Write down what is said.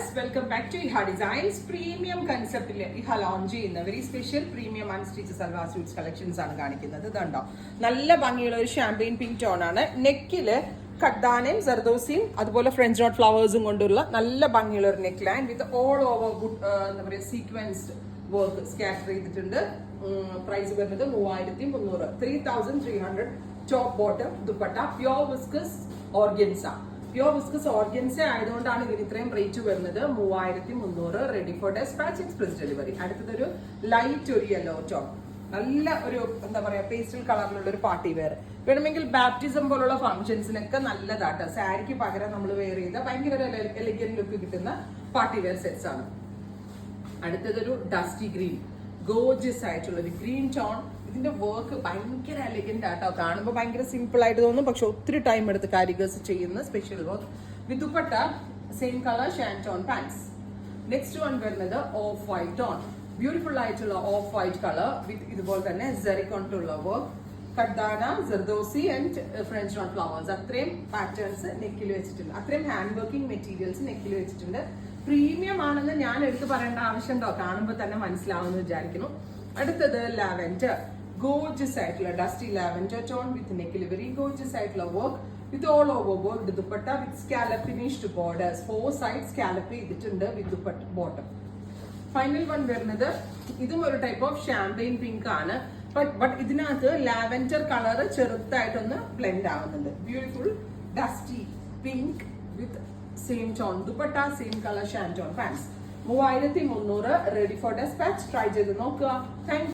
viewers, welcome back to Iha Designs. Premium concept Iha launch ചെയ്യുന്ന very special premium unstitched salwar suits collections ആണ് കാണിക്കുന്നത്. ഇതുണ്ടോ നല്ല ഭംഗിയുള്ള ഒരു ഷാമ്പെയിൻ പിങ്ക് ടോൺ ആണ്. നെക്കില് കഡ്ദാനയും സർദോസിയും അതുപോലെ ഫ്രഞ്ച് നോട്ട് ഫ്ലവേഴ്സും കൊണ്ടുള്ള നല്ല ഭംഗിയുള്ള ഒരു neck line with all over എന്താ പറയുക സീക്വൻസ്ഡ് വർക്ക് സ്കാറ്റർ ചെയ്തിട്ടുണ്ട്. പ്രൈസ് വരുന്നത് 3300, 3300 top bottom dupatta pure viscose organza. Pure viscose organza ആയതുകൊണ്ടാണ് ഇതിന് ഇത്രയും റേറ്റ് വരുന്നത്. 3300 ready for despatch express delivery. അടുത്തതൊരു ലൈറ്റ് ഒരു യെല്ലോ ടോൺ, നല്ല ഒരു എന്താ പറയാ പേസ്റ്റൽ കളറിലുള്ള ഒരു പാർട്ടി വെയർ. വേണമെങ്കിൽ ബാപ്റ്റിസം പോലുള്ള ഫംഗ്ഷൻസിനൊക്കെ നല്ലതാട്ടോ. സാരിക്ക് പകരം നമ്മൾ വെയർ ചെയ്ത ഭയങ്കര ഒരു എലിഗന്റ് ലുക്ക് കിട്ടുന്ന പാർട്ടി വെയർ സെറ്റ്സ് ആണ്. അടുത്തതൊരു ഡസ്റ്റി ഗ്രീൻ, ഗോർജിയസ് ആയിട്ടുള്ള ഒരു ഗ്രീൻ ടോൺ. ഇതിന്റെ വർക്ക് ഭയങ്കര എലിഗന്റ് ആട്ടോ. കാണുമ്പോൾ ഭയങ്കര സിമ്പിൾ ആയിട്ട് തോന്നും, പക്ഷെ ഒത്തിരി ടൈം എടുത്ത് കാരിഗേഴ്സ് ചെയ്യുന്ന special work. With dupatta same colour ഷാൻറ്റോൺ pants. Next one വരുന്നത് ഓഫ് വൈറ്റ് ടോൺ, ബ്യൂട്ടിഫുൾ ആയിട്ടുള്ള ഓഫ് വൈറ്റ് കളർ വിത്ത് ഇതുപോലെ തന്നെ സെറിക്കോണ്ടുള്ള വർക്ക്. കഡ്ദാന, zardozi and French knot flowers, അത്രയും പാറ്റേൺസ് നെക്കിൽ വെച്ചിട്ടുണ്ട്. അത്രയും ഹാൻഡ് വർക്കിംഗ് മെറ്റീരിയൽസ് നെക്കിൽ വെച്ചിട്ടുണ്ട്. പ്രീമിയം ആണെന്ന് ഞാൻ എടുത്ത് പറയേണ്ട ആവശ്യമുണ്ടോ? കാണുമ്പോൾ തന്നെ മനസ്സിലാവുമെന്ന് വിചാരിക്കുന്നു. അടുത്തത് ലാവൻഡർ, ഗോർജിയസ് ആയിട്ടുള്ള ഡസ്റ്റി ലാവൻഡർ ടോൺ വിത്ത് നെക്കിൽ വെരി ഗോർജിയസ് ആയിട്ടുള്ള work with all over work dupatta with scallop finished borders. 4 side scallop ചെയ്തിട്ടുണ്ട് with dupatta bottom. Final one വരുന്നത് ഇതും ഒരു ടൈപ്പ് ഓഫ് ഷാമ്പെയിൻ പിങ്ക് ആണ്. ബട്ട് ഇതിനകത്ത് ലാവൻഡർ കളർ ചെറുതായിട്ടൊന്ന് ബ്ലെൻഡ് ആവുന്നുണ്ട്. Beautiful dusty pink with same tone dupatta, same colour ഷാൻറ്റോൺ pants. 3300 ready for despatch. Try ചെയ്ത് നോക്കുക. താങ്ക്